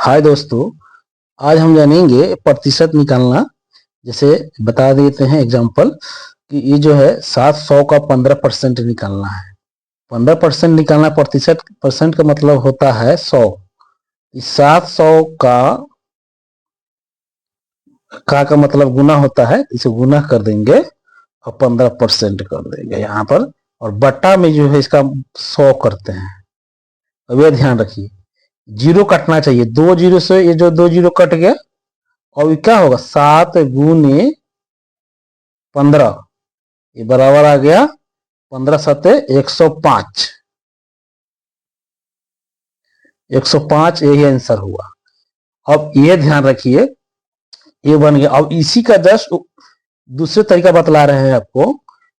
हाय दोस्तों, आज हम जानेंगे प्रतिशत निकालना। जैसे बता देते हैं एग्जांपल कि ये जो है 700 का 15% निकालना है। 15% निकालना, प्रतिशत परसेंट का मतलब होता है 100। इस 700 का मतलब गुना होता है, इसे गुना कर देंगे और 15% कर देंगे यहाँ पर, और बट्टा में जो है इसका 100 करते हैं। अब यह ध्यान रखिए, जीरो कटना चाहिए। 2 जीरो से ये जो 2 जीरो कट गया, और ये क्या होगा 7 गुने 15, ये बराबर आ गया 15 सत्ते 105। 105 यही आंसर हुआ। अब ये ध्यान रखिए, ये बन गया। अब इसी का जस्ट दूसरे तरीका बतला रहे हैं आपको।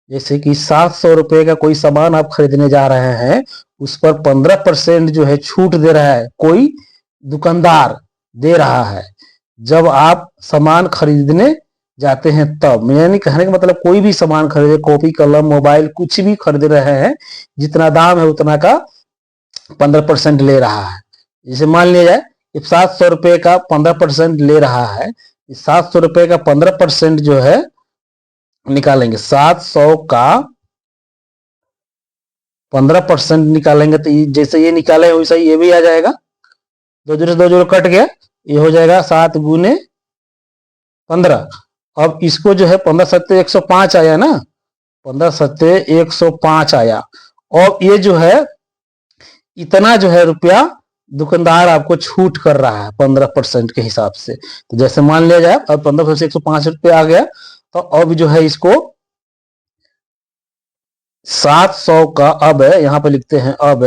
जैसे कि 700 रुपए का कोई सामान आप खरीदने जा रहे हैं, उस पर 15% जो है छूट दे रहा है, कोई दुकानदार दे रहा है जब आप सामान खरीदने जाते हैं तब। यानी कहने का मतलब कोई भी सामान खरीदे, कॉपी कलम मोबाइल कुछ भी खरीद रहे हैं, जितना दाम है उतना का 15% ले रहा है। जैसे मान लिया जाए 700 रुपए का 15% ले रहा है, 700 रुपए का 15% जो है निकालेंगे। 700 का 15% निकालेंगे तो जैसे ये निकाले वैसा ये भी आ जाएगा। 2 जीरो से 2 जीरो कट गया, ये हो जाएगा 7 गुने 15। अब इसको जो है 15 सत्ते 105 आया ना, 15 सत्ते 105 आया। और ये जो है इतना जो है रुपया दुकानदार आपको छूट कर रहा है 15% के हिसाब से। तो जैसे मान लिया जाए अब 15% से 105 रुपया आ गया, तो अब जो है इसको 700 का, अब यहां पे लिखते हैं, अब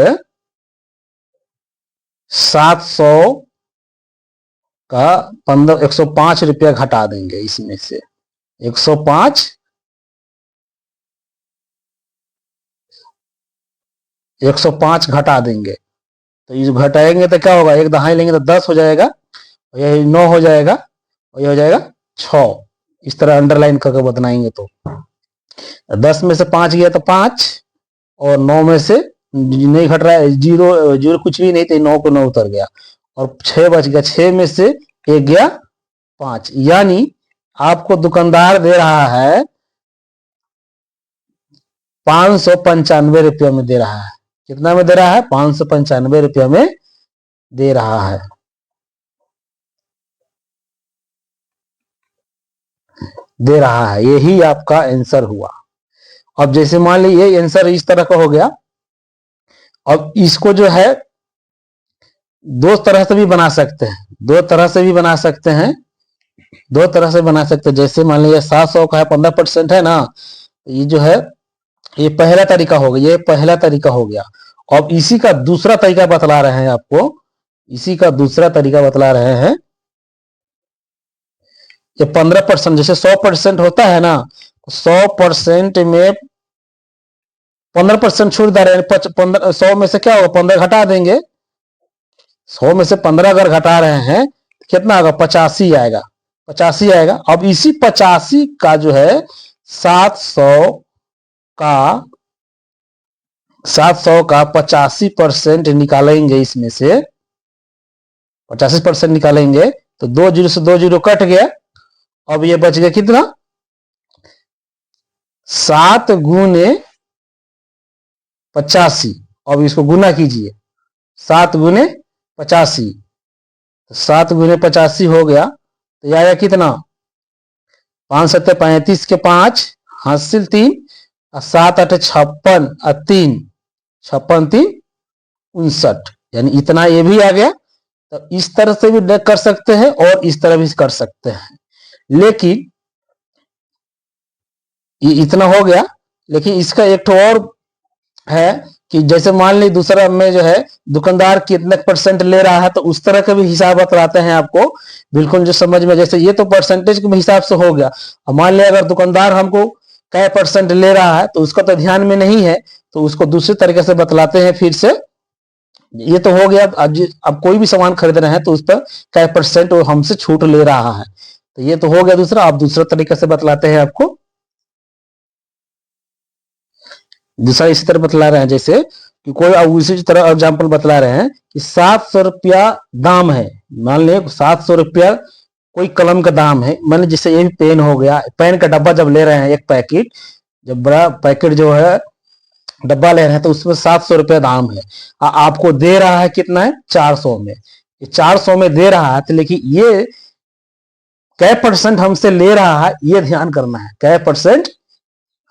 700 का 105 रुपया घटा देंगे इसमें से। 105 घटा देंगे, तो ये घटाएंगे तो क्या होगा, एक दहाई लेंगे तो 10 हो जाएगा, और यह 9 हो जाएगा, और यह हो जाएगा 6। इस तरह अंडरलाइन करके बताएंगे तो 10 में से 5 गया तो 5, और 9 में से नहीं घट रहा है, जीरो जीरो कुछ भी नहीं, तो 9 को 9 उतर गया, और 6 बच गया। 6 में से एक गया 5, यानी आपको दुकानदार दे रहा है 595 रुपया में दे रहा है। कितना में दे रहा है? 595 रुपया में दे रहा है। दे रहा है, यही आपका आंसर हुआ। अब जैसे मान लीजिए ये आंसर इस तरह का हो गया। अब इसको जो है दो तरह से भी बना सकते हैं, दो तरह से भी बना सकते हैं, दो तरह से बना सकते हैं। जैसे मान लीजिए 700 का है 15% है ना, ये जो है ये पहला तरीका हो गया, ये पहला तरीका हो गया। अब इसी का दूसरा तरीका बतला रहे हैं आपको, इसी का दूसरा तरीका बतला रहे हैं। ये 15%, जैसे 100% होता है ना, 100% में 15% छूट दे रहे हैं। 100 में से क्या होगा, 15 घटा देंगे। 100 में से 15 अगर घटा रहे हैं कितना होगा, 85 आएगा, 85 आएगा। अब इसी 85 का जो है 700 का 85% निकालेंगे, इसमें से 85% निकालेंगे तो 2 जीरो से 2 जीरो कट गया। अब ये बच गया कितना, 7 गुने 85। अब इसको गुना कीजिए, 7 गुने 85, 7 गुने 85 हो गया, तो यह आया कितना, 5 सत्ते 35 के 5 हासिल 3, 7 8 56 और 3 56 3 59, यानी इतना ये भी आ गया। तो इस तरह से भी कर सकते हैं और इस तरह भी कर सकते हैं, लेकिन ये इतना हो गया। लेकिन इसका एक तो और है कि जैसे मान ली दूसरा में जो है दुकानदार कितने % ले रहा है, तो उस तरह का भी हिसाब बतलाते हैं आपको, बिल्कुल जो समझ में। जैसे ये तो परसेंटेज के हिसाब से हो गया। अब मान लिया अगर दुकानदार हमको क्या % ले रहा है तो उसका तो ध्यान में नहीं है, तो उसको दूसरे तरीके से बतलाते हैं फिर से। ये तो हो गया, अब कोई भी सामान खरीद रहे हैं तो उस पर क्या % वो हमसे छूट ले रहा है, तो ये तो हो गया दूसरा। आप दूसरा तरीके से बतलाते हैं आपको, दूसरा इसी तरह बतला रहे हैं। जैसे कि कोई उसी तरह एग्जाम्पल बतला रहे हैं कि 700 रुपया दाम है, मान लिया 700 रुपया कोई कलम का दाम है, मान लीजिए जैसे ये पेन हो गया, पेन का डब्बा जब ले रहे हैं एक पैकेट, जब बड़ा पैकेट जो है डब्बा ले रहे हैं तो उसमें 700 रुपया दाम है, आपको दे रहा है कितना है 400 में, 400 में दे रहा है, तो लेकिन ये कै परसेंट हमसे ले रहा है ये ध्यान करना है, कै परसेंट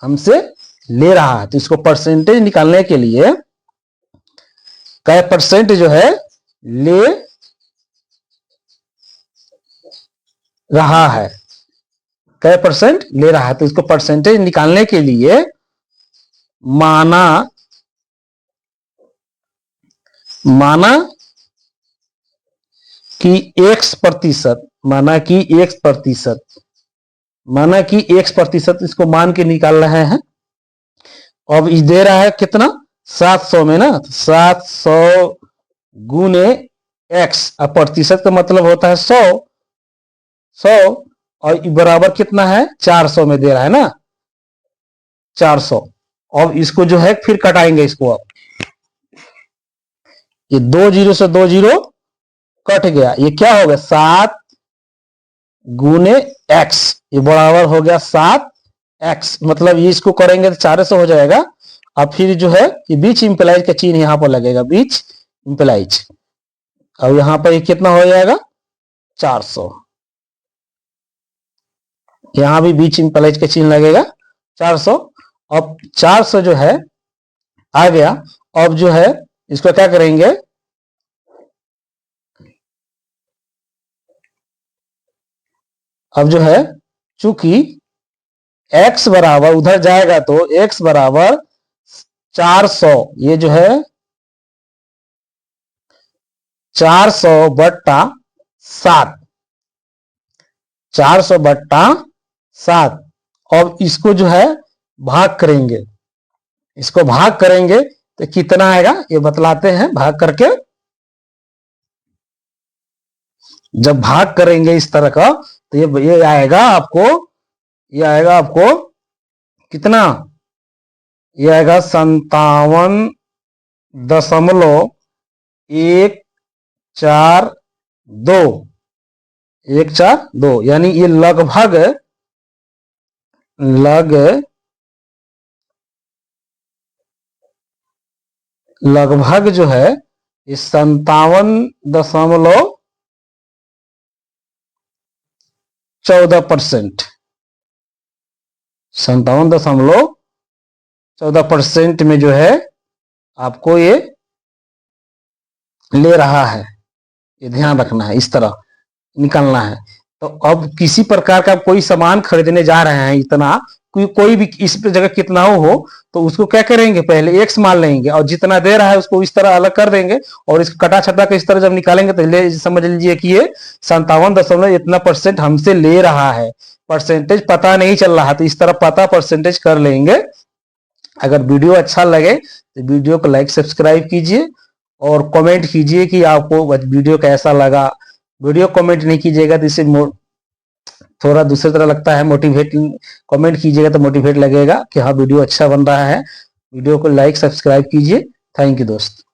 हमसे ले रहा है। तो इसको परसेंटेज निकालने के लिए कै परसेंट जो है ले रहा है, कै परसेंट ले रहा है, तो इसको परसेंटेज निकालने के लिए माना कि x प्रतिशत, माना कि x प्रतिशत इसको मान के निकाल रहे हैं। अब इस दे रहा है कितना 700 में ना, 700 गुने x, अब प्रतिशत का मतलब होता है 100 और बराबर कितना है 400 में दे रहा है ना 400। अब इसको जो है फिर कटाएंगे इसको, अब ये 2 जीरो से 2 जीरो कट गया, ये क्या हो गया 7 गुने x, ये बराबर हो गया 7x, मतलब ये इसको करेंगे तो 400 हो जाएगा। अब फिर जो है ये बीच इंप्लाइज का चिन्ह यहां पर लगेगा, बीच इंप्लाइज, अब यहां पर ये कितना हो जाएगा 400, यहां भी बीच इंप्लाइज का चिन्ह लगेगा 400। अब 400 जो है आ गया, अब जो है इसको क्या करेंगे, अब जो है चूंकि x बराबर उधर जाएगा तो x बराबर 400, ये जो है 400 बट्टा 7, 400 बट्टा 7। अब इसको जो है भाग करेंगे, इसको भाग करेंगे तो कितना आएगा ये बतलाते हैं भाग करके। जब भाग करेंगे इस तरह का तो ये आएगा आपको, ये आएगा आपको कितना, ये आएगा 57.142, यानी ये लगभग जो है ये 57.14%, 57.14% में जो है आपको ये ले रहा है, ये ध्यान रखना है, इस तरह निकालना है। तो अब किसी प्रकार का कोई सामान खरीदने जा रहे हैं, इतना कोई भी इस जगह कितना हो तो उसको क्या करेंगे, पहले x मान लेंगे और जितना दे रहा है उसको इस तरह अलग कर देंगे और इसको कटा छटा के इस तरह जब निकालेंगे तो समझ लीजिए कि ये 57 इतना % हमसे ले रहा है। परसेंटेज पता नहीं चल रहा तो इस तरह पता परसेंटेज कर लेंगे। अगर वीडियो अच्छा लगे तो वीडियो को लाइक सब्सक्राइब कीजिए और कमेंट कीजिए कि आपको वीडियो कैसा लगा। वीडियो कमेंट नहीं कीजिएगा तो इससे थोड़ा दूसरी तरह लगता है, मोटिवेट कमेंट कीजिएगा तो मोटिवेट लगेगा कि हाँ वीडियो अच्छा बन रहा है। वीडियो को लाइक सब्सक्राइब कीजिए। थैंक यू दोस्त।